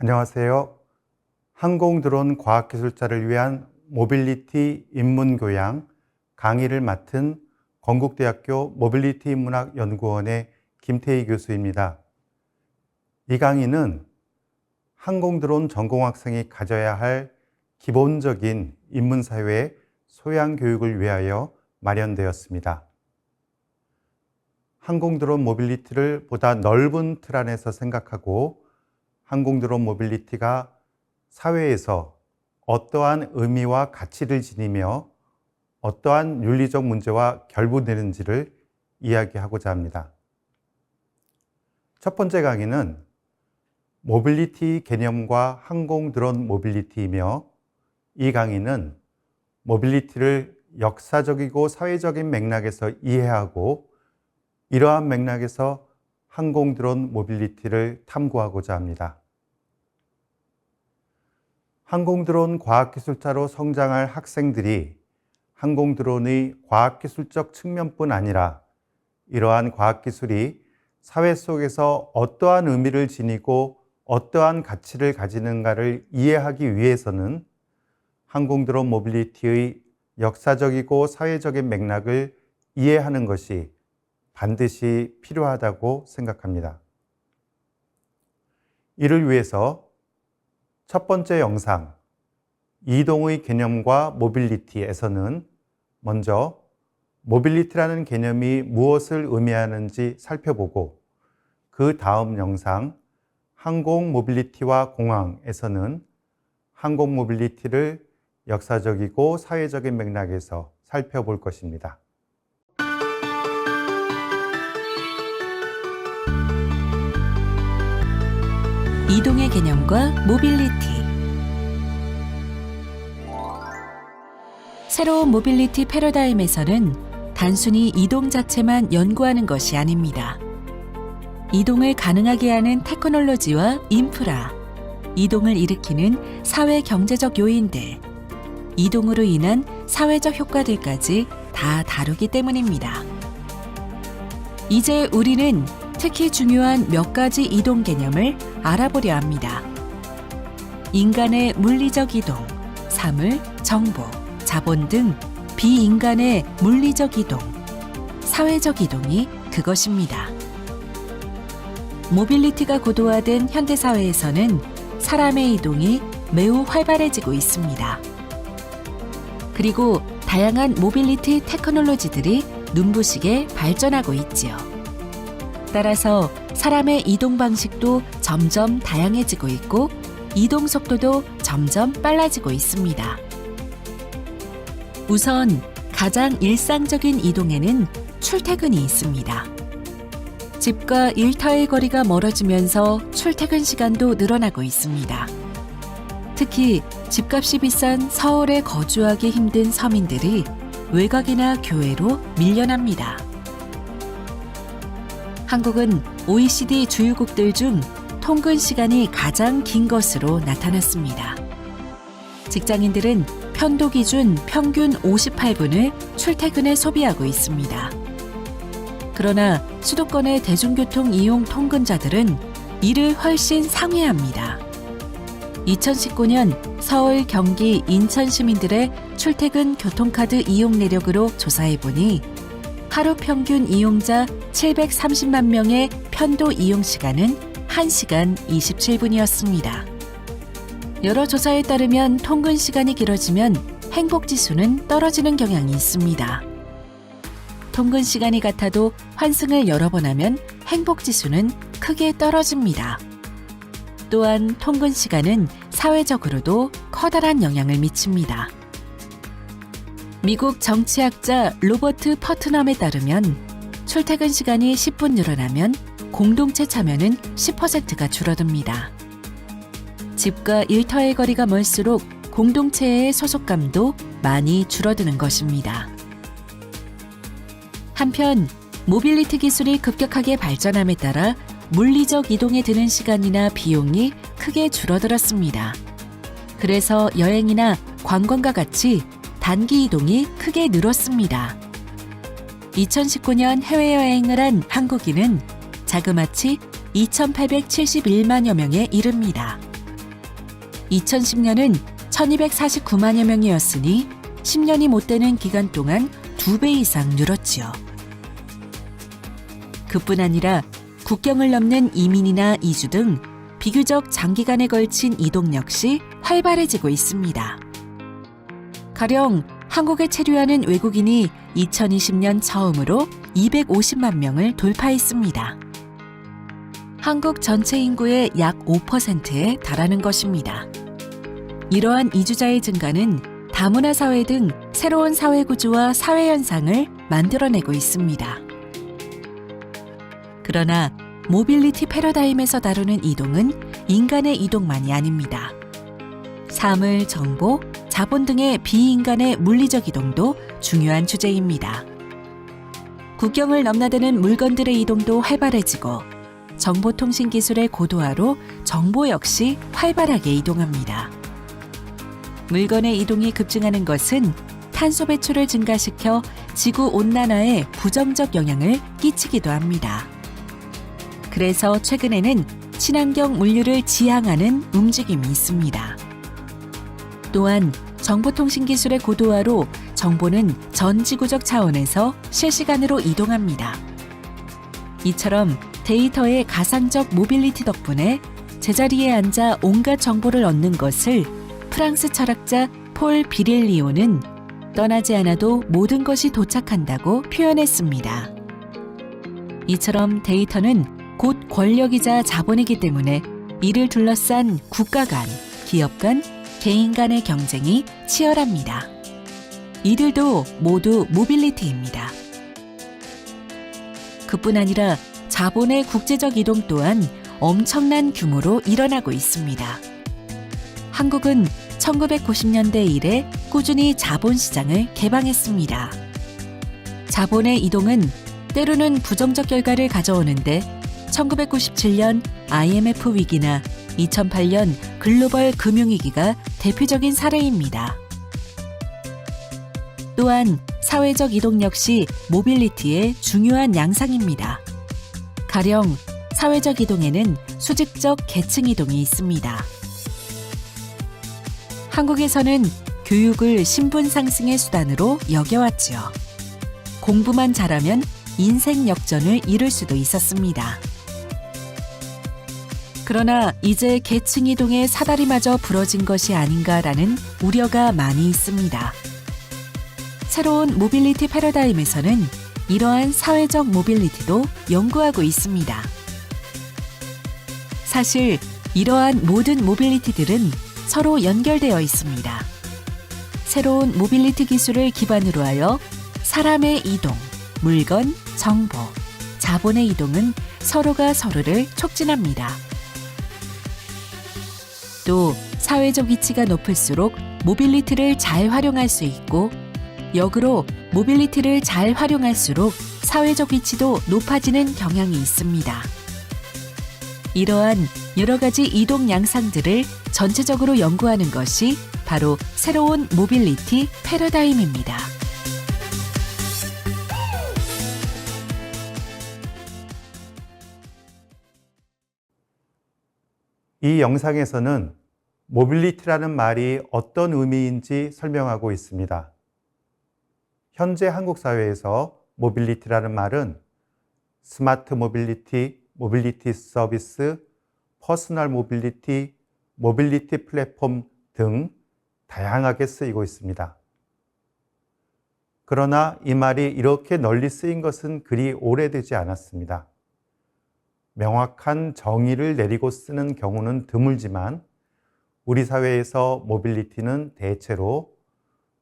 안녕하세요. 항공드론 과학기술자를 위한 모빌리티 입문교양 강의를 맡은 건국대학교 모빌리티문학연구원의 김태희 교수입니다. 이 강의는 항공드론 전공학생이 가져야 할 기본적인 입문사회 소양 교육을 위하여 마련되었습니다. 항공드론 모빌리티를 보다 넓은 틀 안에서 생각하고 항공드론 모빌리티가 사회에서 어떠한 의미와 가치를 지니며 어떠한 윤리적 문제와 결부되는지를 이야기하고자 합니다. 첫 번째 강의는 모빌리티 개념과 항공드론 모빌리티이며, 이 강의는 모빌리티를 역사적이고 사회적인 맥락에서 이해하고 이러한 맥락에서 항공드론 모빌리티를 탐구하고자 합니다. 항공드론 과학기술자로 성장할 학생들이 항공드론의 과학기술적 측면뿐 아니라 이러한 과학기술이 사회 속에서 어떠한 의미를 지니고 어떠한 가치를 가지는가를 이해하기 위해서는 항공드론 모빌리티의 역사적이고 사회적인 맥락을 이해하는 것이 반드시 필요하다고 생각합니다. 이를 위해서 첫 번째 영상, 이동의 개념과 모빌리티에서는 먼저 모빌리티라는 개념이 무엇을 의미하는지 살펴보고, 그 다음 영상, 항공 모빌리티와 공항에서는 항공 모빌리티를 역사적이고 사회적인 맥락에서 살펴볼 것입니다. 이동의 개념과 모빌리티. 새로운 모빌리티 패러다임에서는 단순히 이동 자체만 연구하는 것이 아닙니다. 이동을 가능하게 하는 테크놀로지와 인프라, 이동을 일으키는 사회 경제적 요인들, 이동으로 인한 사회적 효과들까지 다 다루기 때문입니다. 이제 우리는 특히 중요한 몇 가지 이동 개념을 알아보려 합니다. 인간의 물리적 이동, 사물, 정보, 자본 등 비인간의 물리적 이동, 사회적 이동이 그것입니다. 모빌리티가 고도화된 현대사회에서는 사람의 이동이 매우 활발해지고 있습니다. 그리고 다양한 모빌리티 테크놀로지들이 눈부시게 발전하고 있지요. 따라서 사람의 이동 방식도 점점 다양해지고 있고 이동 속도도 점점 빨라지고 있습니다. 우선 가장 일상적인 이동에는 출퇴근이 있습니다. 집과 일터의 거리가 멀어지면서 출퇴근 시간도 늘어나고 있습니다. 특히 집값이 비싼 서울에 거주하기 힘든 서민들이 외곽이나 교외로 밀려납니다. 한국은 OECD 주요국들 중 통근 시간이 가장 긴 것으로 나타났습니다. 직장인들은 편도 기준 평균 58분을 출퇴근에 소비하고 있습니다. 그러나 수도권의 대중교통 이용 통근자들은 이를 훨씬 상회합니다. 2019년 서울, 경기, 인천 시민들의 출퇴근 교통카드 이용 내력으로 조사해보니 하루 평균 이용자 730만 명의 편도 이용 시간은 1시간 27분이었습니다. 여러 조사에 따르면 통근 시간이 길어지면 행복지수는 떨어지는 경향이 있습니다. 통근 시간이 같아도 환승을 여러 번 하면 행복지수는 크게 떨어집니다. 또한 통근 시간은 사회적으로도 커다란 영향을 미칩니다. 미국 정치학자 로버트 퍼트넘에 따르면 출퇴근 시간이 10분 늘어나면 공동체 참여는 10%가 줄어듭니다. 집과 일터의 거리가 멀수록 공동체의 소속감도 많이 줄어드는 것입니다. 한편 모빌리티 기술이 급격하게 발전함에 따라 물리적 이동에 드는 시간이나 비용이 크게 줄어들었습니다. 그래서 여행이나 관광과 같이 단기 이동이 크게 늘었습니다. 2019년 해외여행을 한 한국인은 자그마치 2,871만여 명에 이릅니다. 2010년은 1249만여 명이었으니 10년이 못 되는 기간 동안 2배 이상 늘었지요. 그뿐 아니라 국경을 넘는 이민이나 이주 등 비교적 장기간에 걸친 이동 역시 활발해지고 있습니다. 가령 한국에 체류하는 외국인이 2020년 처음으로 250만 명을 돌파했습니다. 한국 전체 인구의 약 5%에 달하는 것입니다. 이러한 이주자의 증가는 다문화 사회 등 새로운 사회 구조와 사회 현상을 만들어내고 있습니다. 그러나 모빌리티 패러다임에서 다루는 이동은 인간의 이동만이 아닙니다. 사물, 정보, 자본 등의 비인간의 물리적 이동도 중요한 주제입니다. 국경을 넘나드는 물건들의 이동도 활발해지고 정보통신 기술의 고도화로 정보 역시 활발하게 이동합니다. 물건의 이동이 급증하는 것은 탄소 배출을 증가시켜 지구 온난화에 부정적 영향을 끼치기도 합니다. 그래서 최근에는 친환경 물류를 지향하는 움직임이 있습니다. 또한 정보통신 기술의 고도화로 정보는 전 지구적 차원에서 실시간으로 이동합니다. 이처럼 데이터의 가상적 모빌리티 덕분에 제자리에 앉아 온갖 정보를 얻는 것을 프랑스 철학자 폴 비렐리오는 떠나지 않아도 모든 것이 도착한다고 표현했습니다. 이처럼 데이터는 곧 권력이자 자본이기 때문에 이를 둘러싼 국가 간, 기업 간, 개인 간의 경쟁이 치열합니다. 이들도 모두 모빌리티입니다. 그뿐 아니라 자본의 국제적 이동 또한 엄청난 규모로 일어나고 있습니다. 한국은 1990년대 이래 꾸준히 자본시장을 개방했습니다. 자본의 이동은 때로는 부정적 결과를 가져오는데 1997년 IMF 위기나 2008년 글로벌 금융위기가 대표적인 사례입니다. 또한 사회적 이동 역시 모빌리티의 중요한 양상입니다. 가령 사회적 이동에는 수직적 계층 이동이 있습니다. 한국에서는 교육을 신분 상승의 수단으로 여겨왔지요. 공부만 잘하면 인생 역전을 이룰 수도 있었습니다. 그러나 이제 계층 이동의 사다리마저 부러진 것이 아닌가라는 우려가 많이 있습니다. 새로운 모빌리티 패러다임에서는 이러한 사회적 모빌리티도 연구하고 있습니다. 사실 이러한 모든 모빌리티들은 서로 연결되어 있습니다. 새로운 모빌리티 기술을 기반으로 하여 사람의 이동, 물건, 정보, 자본의 이동은 서로가 서로를 촉진합니다. 또 사회적 이치가 높을수록 모빌리티를 잘 활용할 수 있고 역으로 모빌리티를 잘 활용할수록 사회적 이치도 높아지는 경향이 있습니다. 이러한 여러 가지 이동 양상들을 전체적으로 연구하는 것이 바로 새로운 모빌리티 패러다임입니다. 이 영상에서는 모빌리티라는 말이 어떤 의미인지 설명하고 있습니다. 현재 한국 사회에서 모빌리티라는 말은 스마트 모빌리티, 모빌리티 서비스, 퍼스널 모빌리티, 모빌리티 플랫폼 등 다양하게 쓰이고 있습니다. 그러나 이 말이 이렇게 널리 쓰인 것은 그리 오래되지 않았습니다. 명확한 정의를 내리고 쓰는 경우는 드물지만 우리 사회에서 모빌리티는 대체로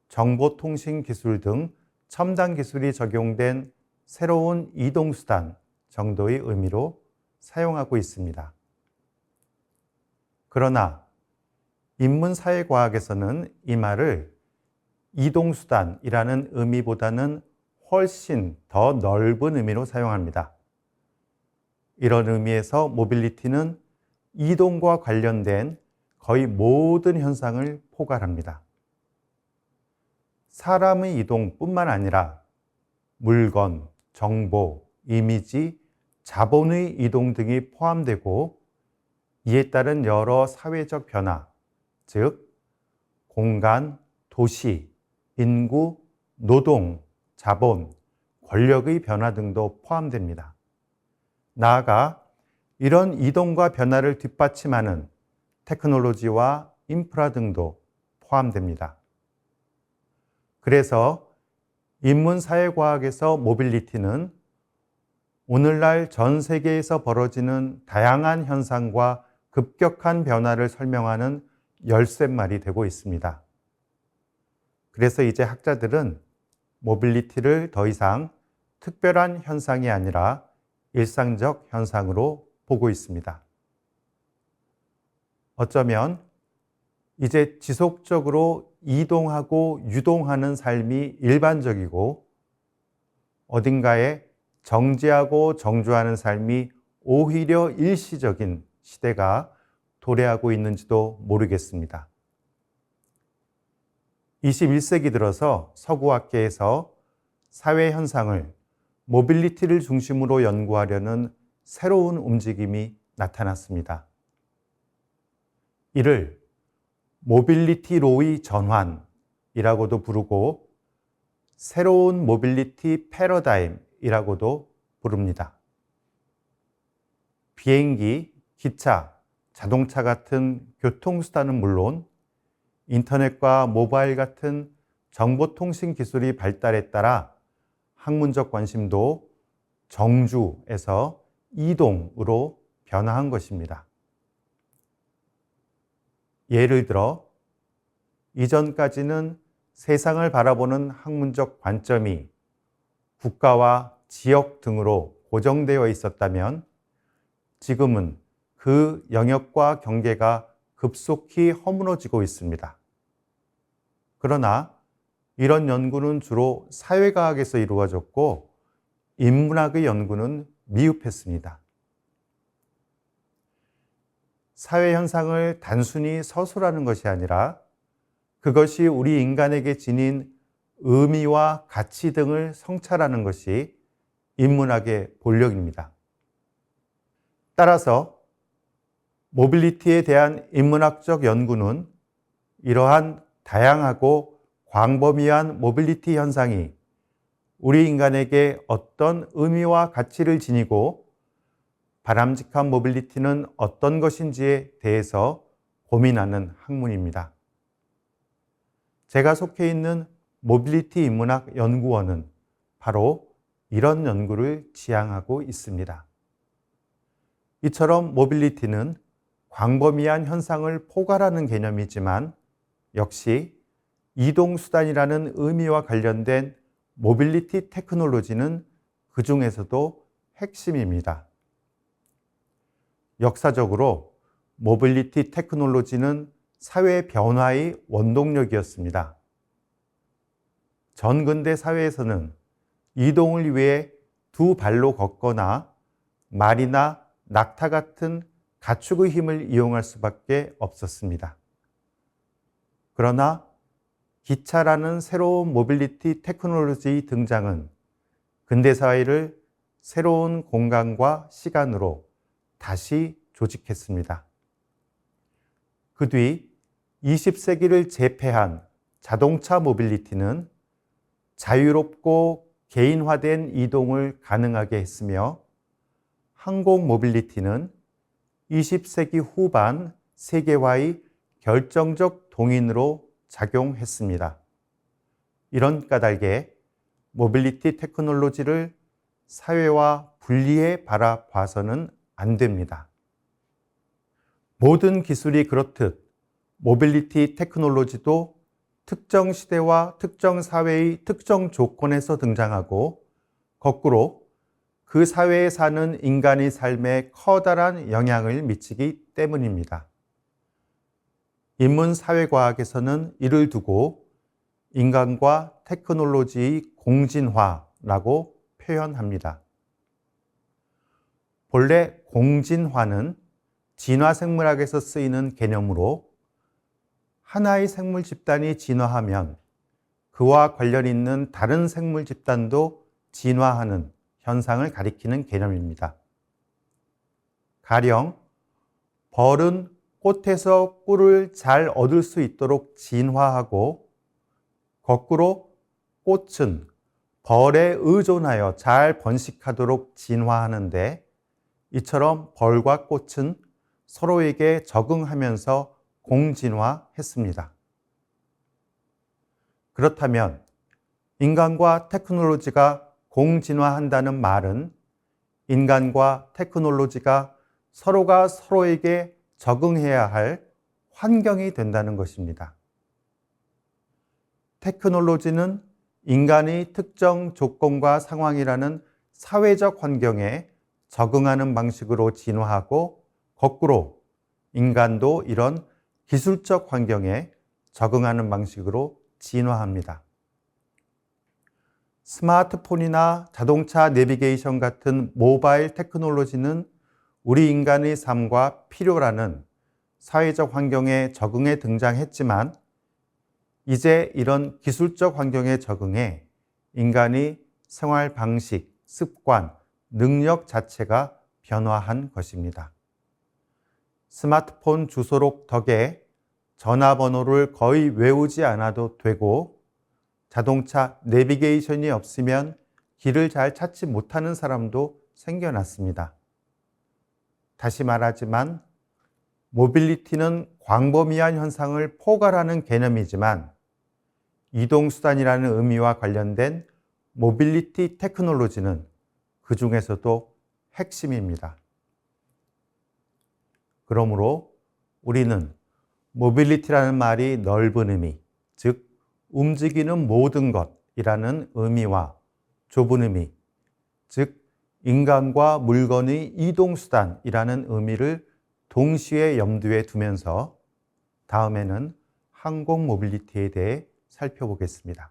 정보통신 기술 등 첨단 기술이 적용된 새로운 이동수단 정도의 의미로 사용하고 있습니다. 그러나 인문사회과학에서는 이 말을 이동수단이라는 의미보다는 훨씬 더 넓은 의미로 사용합니다. 이런 의미에서 모빌리티는 이동과 관련된 거의 모든 현상을 포괄합니다. 사람의 이동뿐만 아니라 물건, 정보, 이미지, 자본의 이동 등이 포함되고 이에 따른 여러 사회적 변화, 즉 공간, 도시, 인구, 노동, 자본, 권력의 변화 등도 포함됩니다. 나아가 이런 이동과 변화를 뒷받침하는 테크놀로지와 인프라 등도 포함됩니다. 그래서 인문사회과학에서 모빌리티는 오늘날 전 세계에서 벌어지는 다양한 현상과 급격한 변화를 설명하는 열쇠말이 되고 있습니다. 그래서 이제 학자들은 모빌리티를 더 이상 특별한 현상이 아니라 일상적 현상으로 보고 있습니다. 어쩌면 이제 지속적으로 이동하고 유동하는 삶이 일반적이고 어딘가에 정지하고 정주하는 삶이 오히려 일시적인 시대가 도래하고 있는지도 모르겠습니다. 21세기 들어서 서구학계에서 사회 현상을 모빌리티를 중심으로 연구하려는 새로운 움직임이 나타났습니다. 이를 모빌리티로의 전환이라고도 부르고 새로운 모빌리티 패러다임이라고도 부릅니다. 비행기, 기차, 자동차 같은 교통수단은 물론 인터넷과 모바일 같은 정보통신 기술이 발달에 따라 학문적 관심도 정주에서 이동으로 변화한 것입니다. 예를 들어 이전까지는 세상을 바라보는 학문적 관점이 국가와 지역 등으로 고정되어 있었다면 지금은 그 영역과 경계가 급속히 허물어지고 있습니다. 그러나 이런 연구는 주로 사회과학에서 이루어졌고 인문학의 연구는 미흡했습니다. 사회 현상을 단순히 서술하는 것이 아니라 그것이 우리 인간에게 지닌 의미와 가치 등을 성찰하는 것이 인문학의 본령입니다. 따라서 모빌리티에 대한 인문학적 연구는 이러한 다양하고 광범위한 모빌리티 현상이 우리 인간에게 어떤 의미와 가치를 지니고 바람직한 모빌리티는 어떤 것인지에 대해서 고민하는 학문입니다. 제가 속해 있는 모빌리티 인문학 연구원은 바로 이런 연구를 지향하고 있습니다. 이처럼 모빌리티는 광범위한 현상을 포괄하는 개념이지만 역시 이동수단이라는 의미와 관련된 모빌리티 테크놀로지는 그 중에서도 핵심입니다. 역사적으로 모빌리티 테크놀로지는 사회 변화의 원동력이었습니다. 전근대 사회에서는 이동을 위해 두 발로 걷거나 말이나 낙타 같은 가축의 힘을 이용할 수밖에 없었습니다. 그러나 기차라는 새로운 모빌리티 테크놀로지의 등장은 근대 사회를 새로운 공간과 시간으로 다시 조직했습니다. 그 뒤 20세기를 제패한 자동차 모빌리티는 자유롭고 개인화된 이동을 가능하게 했으며 항공 모빌리티는 20세기 후반 세계화의 결정적 동인으로 작용했습니다. 이런 까닭에 모빌리티 테크놀로지를 사회와 분리해 바라봐서는 안 됩니다. 모든 기술이 그렇듯 모빌리티 테크놀로지도 특정 시대와 특정 사회의 특정 조건에서 등장하고 거꾸로 그 사회에 사는 인간의 삶에 커다란 영향을 미치기 때문입니다. 인문사회과학에서는 이를 두고 인간과 테크놀로지의 공진화라고 표현합니다. 본래 공진화는 진화생물학에서 쓰이는 개념으로 하나의 생물 집단이 진화하면 그와 관련 있는 다른 생물 집단도 진화하는 현상을 가리키는 개념입니다. 가령 벌은 꽃에서 꿀을 잘 얻을 수 있도록 진화하고, 거꾸로 꽃은 벌에 의존하여 잘 번식하도록 진화하는데, 이처럼 벌과 꽃은 서로에게 적응하면서 공진화했습니다. 그렇다면 인간과 테크놀로지가 공진화한다는 말은 인간과 테크놀로지가 서로가 서로에게 적응해야 할 환경이 된다는 것입니다. 테크놀로지는 인간이 특정 조건과 상황이라는 사회적 환경에 적응하는 방식으로 진화하고, 거꾸로 인간도 이런 기술적 환경에 적응하는 방식으로 진화합니다. 스마트폰이나 자동차 내비게이션 같은 모바일 테크놀로지는 우리 인간의 삶과 필요라는 사회적 환경에 적응해 등장했지만, 이제 이런 기술적 환경에 적응해 인간의 생활 방식, 습관, 능력 자체가 변화한 것입니다. 스마트폰 주소록 덕에 전화번호를 거의 외우지 않아도 되고, 자동차 내비게이션이 없으면 길을 잘 찾지 못하는 사람도 생겨났습니다. 다시 말하지만 모빌리티는 광범위한 현상을 포괄하는 개념이지만, 이동수단이라는 의미와 관련된 모빌리티 테크놀로지는 그 중에서도 핵심입니다. 그러므로 우리는 모빌리티라는 말이 넓은 의미, 즉 움직이는 모든 것이라는 의미와 좁은 의미, 즉 인간과 물건의 이동수단이라는 의미를 동시에 염두에 두면서 다음에는 항공 모빌리티에 대해 살펴보겠습니다.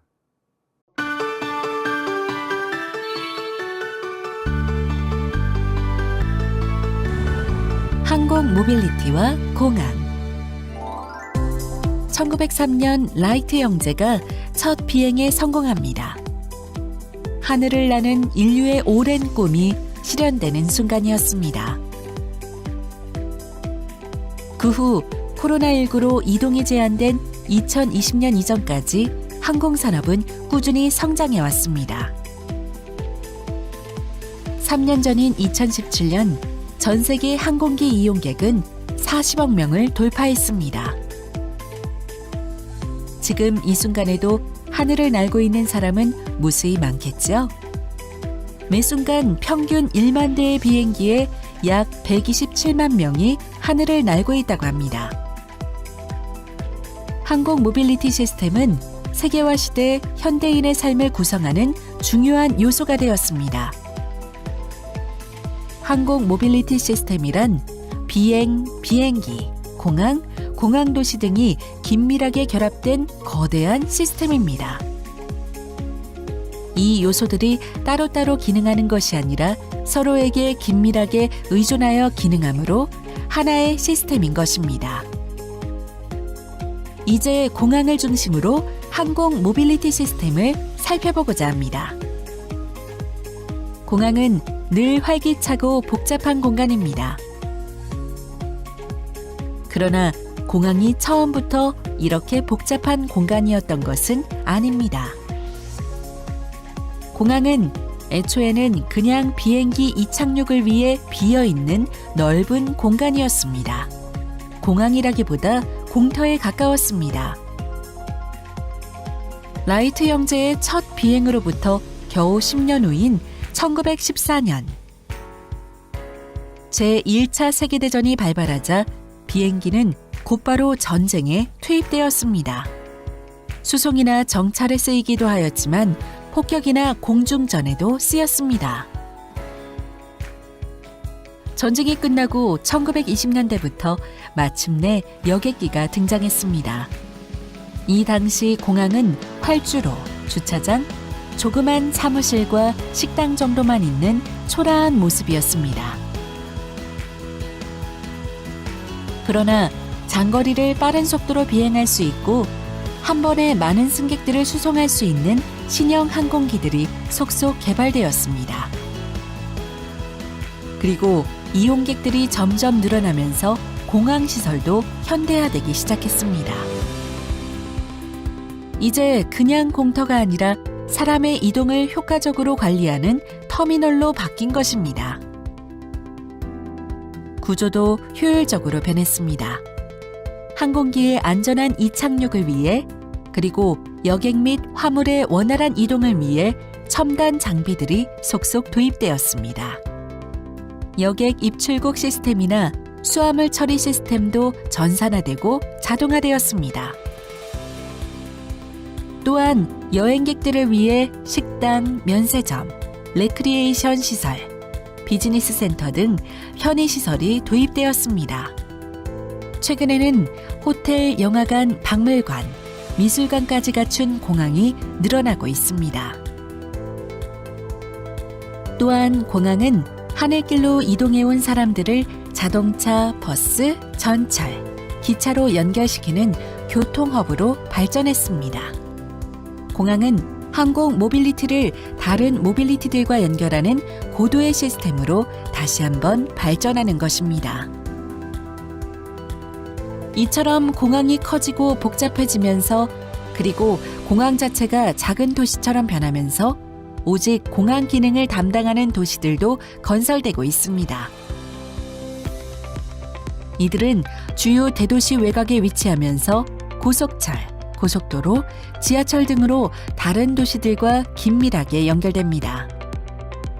항공 모빌리티와 공항. 1903년 라이트 형제가 첫 비행에 성공합니다. 하늘을 나는 인류의 오랜 꿈이 실현되는 순간이었습니다. 그 후 코로나19로 이동이 제한된 2020년 이전까지 항공산업은 꾸준히 성장해 왔습니다. 3년 전인 2017년 전 세계 항공기 이용객은 40억 명을 돌파했습니다. 지금 이 순간에도 하늘을 날고 있는 사람은 무수히 많겠죠? 매 순간 평균 1만 대의 비행기에 약 127만 명이 하늘을 날고 있다고 합니다. 항공 모빌리티 시스템은 세계화 시대 현대인의 삶을 구성하는 중요한 요소가 되었습니다. 항공 모빌리티 시스템이란 비행, 비행기, 공항, 공항도시 등이 긴밀하게 결합된 거대한 시스템입니다. 이 요소들이 따로따로 기능하는 것이 아니라 서로에게 긴밀하게 의존하여 기능하므로 하나의 시스템인 것입니다. 이제 공항을 중심으로 항공 모빌리티 시스템을 살펴보고자 합니다. 공항은 늘 활기차고 복잡한 공간입니다. 그러나 공항이 처음부터 이렇게 복잡한 공간이었던 것은 아닙니다. 공항은 애초에는 그냥 비행기 이착륙을 위해 비어있는 넓은 공간이었습니다. 공항이라기보다 공터에 가까웠습니다. 라이트 형제의 첫 비행으로부터 겨우 10년 후인 1914년 제1차 세계대전이 발발하자 비행기는 곧바로 전쟁에 투입되었습니다. 수송이나 정찰에 쓰이기도 하였지만 폭격이나 공중전에도 쓰였습니다. 전쟁이 끝나고 1920년대부터 마침내 여객기가 등장했습니다. 이 당시 공항은 활주로, 주차장, 조그만 사무실과 식당 정도만 있는 초라한 모습이었습니다. 그러나 장거리를 빠른 속도로 비행할 수 있고 한 번에 많은 승객들을 수송할 수 있는 신형 항공기들이 속속 개발되었습니다. 그리고 이용객들이 점점 늘어나면서 공항시설도 현대화되기 시작했습니다. 이제 그냥 공터가 아니라 사람의 이동을 효과적으로 관리하는 터미널로 바뀐 것입니다. 구조도 효율적으로 변했습니다. 항공기의 안전한 이착륙을 위해 그리고 여객 및 화물의 원활한 이동을 위해 첨단 장비들이 속속 도입되었습니다. 여객 입출국 시스템이나 수화물 처리 시스템도 전산화되고 자동화되었습니다. 또한 여행객들을 위해 식당, 면세점, 레크리에이션 시설, 비즈니스 센터 등 편의시설이 도입되었습니다. 최근에는 호텔, 영화관, 박물관, 미술관까지 갖춘 공항이 늘어나고 있습니다. 또한 공항은 하늘길로 이동해온 사람들을 자동차, 버스, 전철, 기차로 연결시키는 교통허브로 발전했습니다. 공항은 항공 모빌리티를 다른 모빌리티들과 연결하는 고도의 시스템으로 다시 한번 발전하는 것입니다. 이처럼 공항이 커지고 복잡해지면서 그리고 공항 자체가 작은 도시처럼 변하면서 오직 공항 기능을 담당하는 도시들도 건설되고 있습니다. 이들은 주요 대도시 외곽에 위치하면서 고속철, 고속도로, 지하철 등으로 다른 도시들과 긴밀하게 연결됩니다.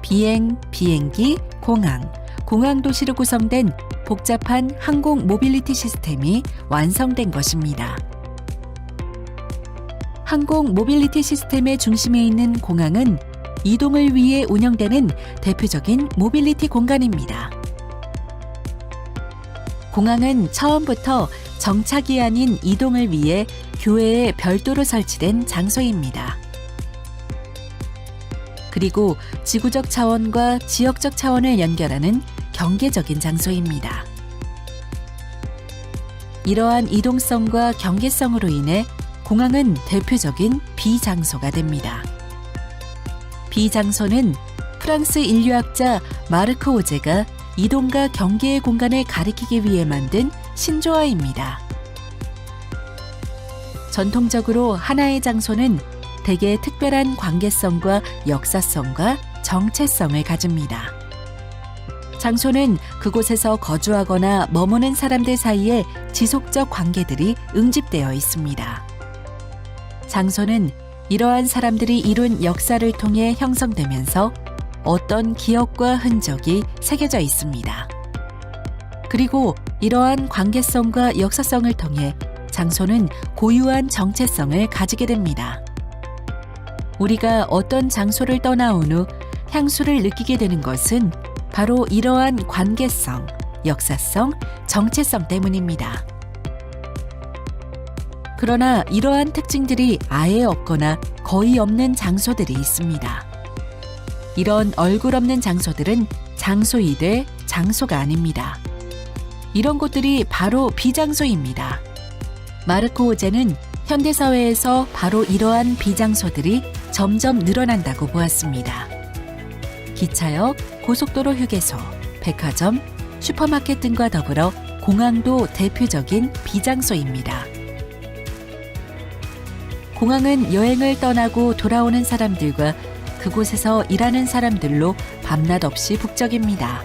비행, 비행기, 공항, 공항 도시로 구성된 복잡한 항공 모빌리티 시스템이 완성된 것입니다. 항공 모빌리티 시스템의 중심에 있는 공항은 이동을 위해 운영되는 대표적인 모빌리티 공간입니다. 공항은 처음부터 정착이 아닌 이동을 위해 교외에 별도로 설치된 장소입니다. 그리고 지구적 차원과 지역적 차원을 연결하는 경계적인 장소입니다. 이러한 이동성과 경계성으로 인해 공항은 대표적인 비장소가 됩니다. 비장소는 프랑스 인류학자 마르크 오제가 이동과 경계의 공간을 가리키기 위해 만든 신조어입니다. 전통적으로 하나의 장소는 대개 특별한 관계성과 역사성과 정체성을 가집니다. 장소는 그곳에서 거주하거나 머무는 사람들 사이에 지속적 관계들이 응집되어 있습니다. 장소는 이러한 사람들이 이룬 역사를 통해 형성되면서 어떤 기억과 흔적이 새겨져 있습니다. 그리고 이러한 관계성과 역사성을 통해 장소는 고유한 정체성을 가지게 됩니다. 우리가 어떤 장소를 떠나온 후 향수를 느끼게 되는 것은 바로 이러한 관계성, 역사성, 정체성 때문입니다. 그러나 이러한 특징들이 아예 없거나 거의 없는 장소들이 있습니다. 이런 얼굴 없는 장소들은 장소이되 장소가 아닙니다. 이런 곳들이 바로 비장소입니다. 마르코 오제는 현대사회에서 바로 이러한 비장소들이 점점 늘어난다고 보았습니다. 기차역, 고속도로 휴게소, 백화점, 슈퍼마켓 등과 더불어 공항도 대표적인 비장소입니다. 공항은 여행을 떠나고 돌아오는 사람들과 그곳에서 일하는 사람들로 밤낮 없이 북적입니다.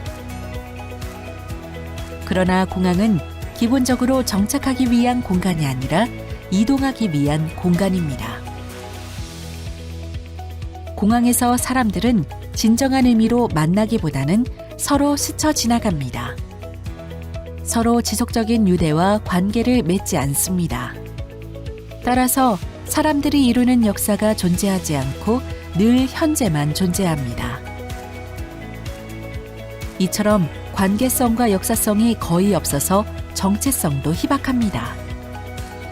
그러나 공항은 기본적으로 정착하기 위한 공간이 아니라 이동하기 위한 공간입니다. 공항에서 사람들은 진정한 의미로 만나기보다는 서로 스쳐 지나갑니다. 서로 지속적인 유대와 관계를 맺지 않습니다. 따라서 사람들이 이루는 역사가 존재하지 않고 늘 현재만 존재합니다. 이처럼 관계성과 역사성이 거의 없어서 정체성도 희박합니다.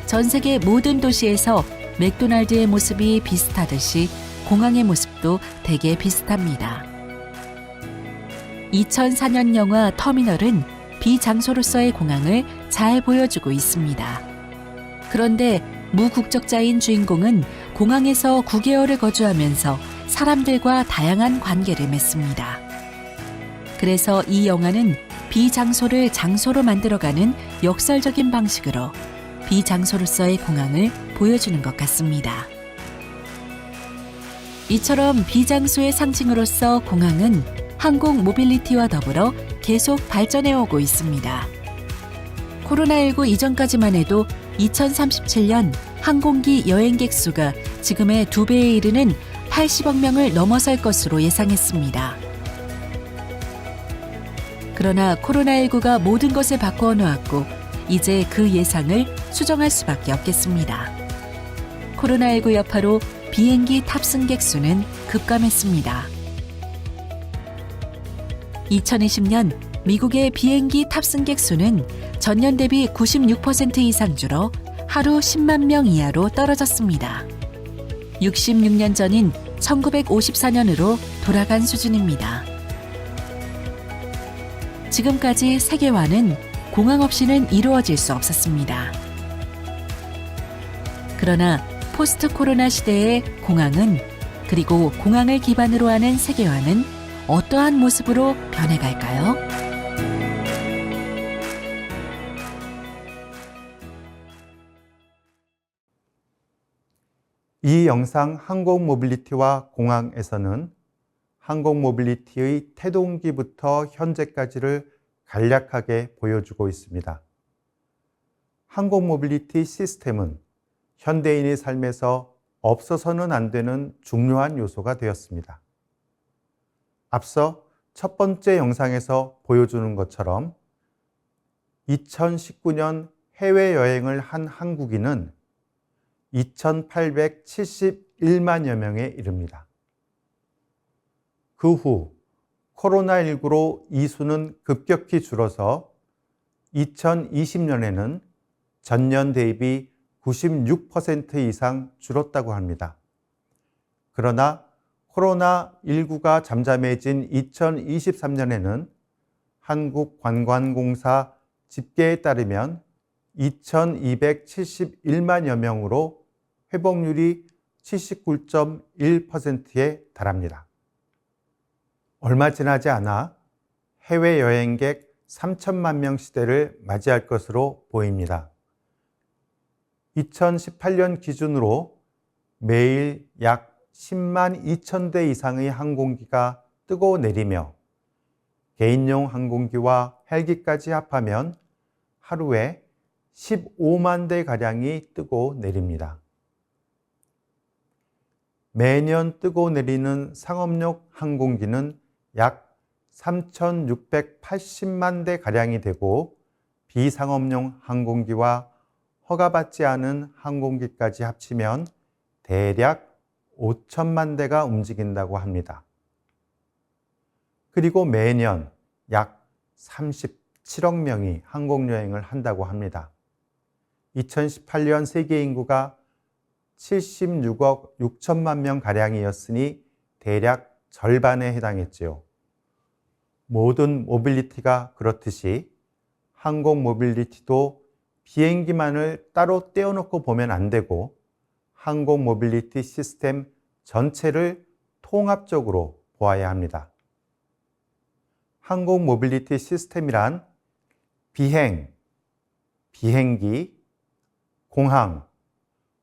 전 세계 모든 도시에서 맥도날드의 모습이 비슷하듯이 공항의 모습도 대개 비슷합니다. 2004년 영화 터미널은 비장소로서의 공항을 잘 보여주고 있습니다. 그런데 무국적자인 주인공은 공항에서 9개월을 거주하면서 사람들과 다양한 관계를 맺습니다. 그래서 이 영화는 비장소를 장소로 만들어가는 역설적인 방식으로 비장소로서의 공항을 보여주는 것 같습니다. 이처럼 비장소의 상징으로서 공항은 항공 모빌리티와 더불어 계속 발전해 오고 있습니다. 코로나19 이전까지만 해도 2037년 항공기 여행객 수가 지금의 2배에 이르는 80억 명을 넘어설 것으로 예상했습니다. 그러나 코로나19가 모든 것을 바꾸어 놓았고 이제 그 예상을 수정할 수밖에 없겠습니다. 코로나19 여파로 비행기 탑승객 수는 급감했습니다. 2020년 미국의 비행기 탑승객 수는 전년 대비 96% 이상 줄어 하루 10만 명 이하로 떨어졌습니다. 66년 전인 1954년으로 돌아간 수준입니다. 지금까지 세계화는 공항 없이는 이루어질 수 없었습니다. 그러나 포스트 코로나 시대의 공항은 그리고 공항을 기반으로 하는 세계화는 어떠한 모습으로 변해갈까요? 이 영상 항공 모빌리티와 공항에서는 항공 모빌리티의 태동기부터 현재까지를 간략하게 보여주고 있습니다. 항공 모빌리티 시스템은 현대인의 삶에서 없어서는 안 되는 중요한 요소가 되었습니다. 앞서 첫 번째 영상에서 보여주는 것처럼 2019년 해외여행을 한 한국인은 2,871만여 명에 이릅니다. 그 후 코로나19로 이 수는 급격히 줄어서 2020년에는 전년 대비 96% 이상 줄었다고 합니다. 그러나 코로나19가 잠잠해진 2023년에는 한국관광공사 집계에 따르면 2,271만여 명으로 회복률이 79.1%에 달합니다. 얼마 지나지 않아 해외여행객 3천만 명 시대를 맞이할 것으로 보입니다. 2018년 기준으로 매일 약 10만 2천 대 이상의 항공기가 뜨고 내리며 개인용 항공기와 헬기까지 합하면 하루에 15만 대가량이 뜨고 내립니다. 매년 뜨고 내리는 상업용 항공기는 약 3,680만 대가량이 되고 비상업용 항공기와 허가받지 않은 항공기까지 합치면 대략 5천만 대가 움직인다고 합니다. 그리고 매년 약 37억 명이 항공여행을 한다고 합니다. 2018년 세계 인구가 76억 6천만 명 가량이었으니 대략 절반에 해당했지요. 모든 모빌리티가 그렇듯이 항공 모빌리티도 비행기만을 따로 떼어놓고 보면 안 되고 항공 모빌리티 시스템 전체를 통합적으로 보아야 합니다. 항공 모빌리티 시스템이란 비행, 비행기, 공항,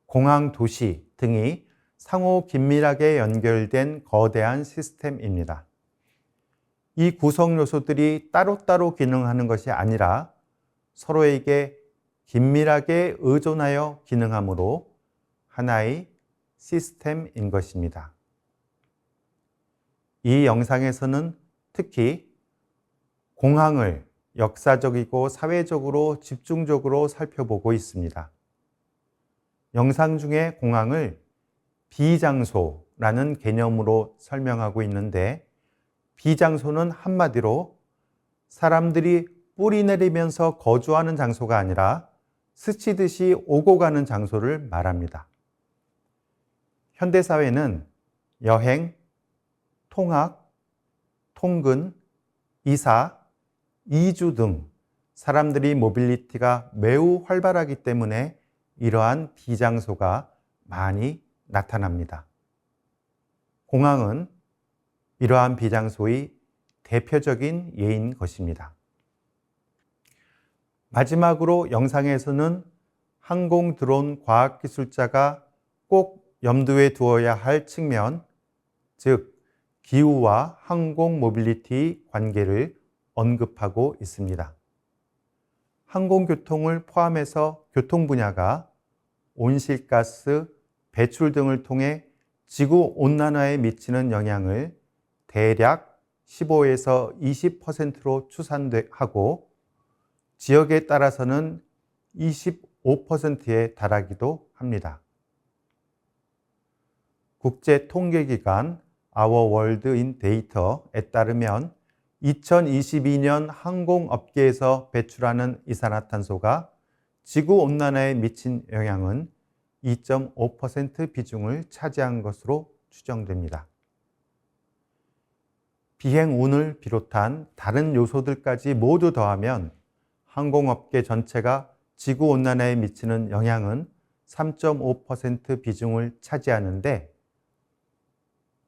공항 도시 등이 상호 긴밀하게 연결된 거대한 시스템입니다. 이 구성 요소들이 따로따로 기능하는 것이 아니라 서로에게 긴밀하게 의존하여 기능하므로 하나의 시스템인 것입니다. 이 영상에서는 특히 공항을 역사적이고 사회적으로 집중적으로 살펴보고 있습니다. 영상 중에 공항을 비장소라는 개념으로 설명하고 있는데 비장소는 한마디로 사람들이 뿌리 내리면서 거주하는 장소가 아니라 스치듯이 오고 가는 장소를 말합니다. 현대사회는 여행, 통학, 통근, 이사, 이주 등 사람들이 모빌리티가 매우 활발하기 때문에 이러한 비장소가 많이 나타납니다. 공항은 이러한 비장소의 대표적인 예인 것입니다. 마지막으로 영상에서는 항공 드론 과학기술자가 꼭 염두에 두어야 할 측면, 즉 기후와 항공 모빌리티 관계를 언급하고 있습니다. 항공교통을 포함해서 교통 분야가 온실가스 배출 등을 통해 지구온난화에 미치는 영향을 대략 15에서 20%로 추산하고 지역에 따라서는 25%에 달하기도 합니다. 국제통계기관 Our World in Data에 따르면 2022년 항공업계에서 배출하는 이산화탄소가 지구온난화에 미친 영향은 2.5% 비중을 차지한 것으로 추정됩니다. 비행운을 비롯한 다른 요소들까지 모두 더하면 항공업계 전체가 지구온난화에 미치는 영향은 3.5% 비중을 차지하는데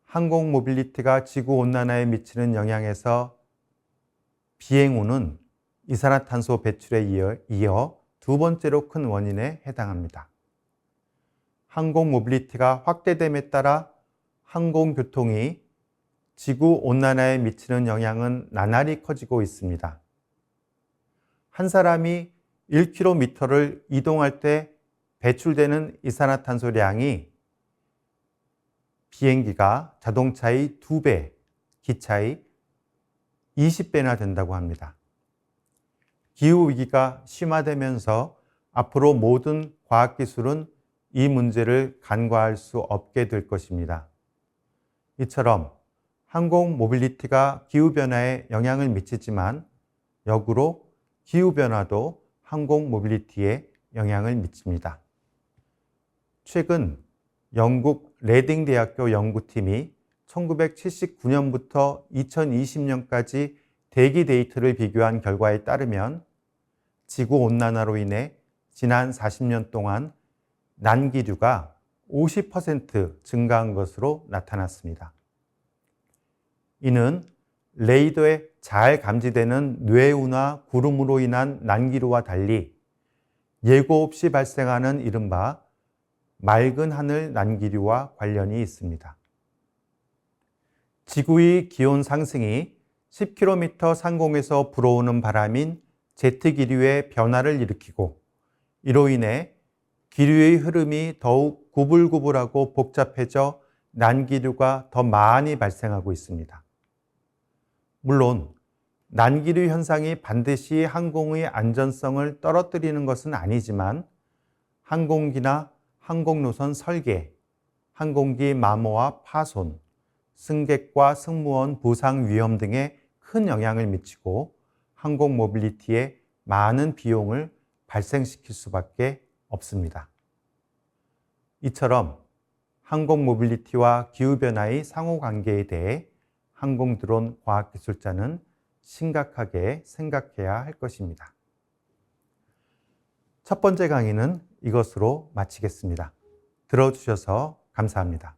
항공 모빌리티가 지구온난화에 미치는 영향에서 비행운은 이산화탄소 배출에 이어 두 번째로 큰 원인에 해당합니다. 항공 모빌리티가 확대됨에 따라 항공교통이 지구온난화에 미치는 영향은 나날이 커지고 있습니다. 한 사람이 1km를 이동할 때 배출되는 이산화탄소량이 비행기가 자동차의 2배, 기차의 20배나 된다고 합니다. 기후위기가 심화되면서 앞으로 모든 과학기술은 이 문제를 간과할 수 없게 될 것입니다. 이처럼 항공 모빌리티가 기후변화에 영향을 미치지만 역으로 기후변화도 항공 모빌리티에 영향을 미칩니다. 최근 영국 레딩 대학교 연구팀이 1979년부터 2020년까지 대기 데이터를 비교한 결과에 따르면 지구온난화로 인해 지난 40년 동안 난기류가 50% 증가한 것으로 나타났습니다. 이는 레이더에 잘 감지되는 뇌우나 구름으로 인한 난기류와 달리 예고 없이 발생하는 이른바 맑은 하늘 난기류와 관련이 있습니다. 지구의 기온 상승이 10km 상공에서 불어오는 바람인 제트기류의 변화를 일으키고 이로 인해 기류의 흐름이 더욱 구불구불하고 복잡해져 난기류가 더 많이 발생하고 있습니다. 물론 난기류 현상이 반드시 항공의 안전성을 떨어뜨리는 것은 아니지만 항공기나 항공노선 설계, 항공기 마모와 파손, 승객과 승무원 부상 위험 등에 큰 영향을 미치고 항공 모빌리티에 많은 비용을 발생시킬 수밖에 없습니다. 이처럼 항공 모빌리티와 기후변화의 상호관계에 대해 항공 드론 과학기술자는 심각하게 생각해야 할 것입니다. 첫 번째 강의는 이것으로 마치겠습니다. 들어주셔서 감사합니다.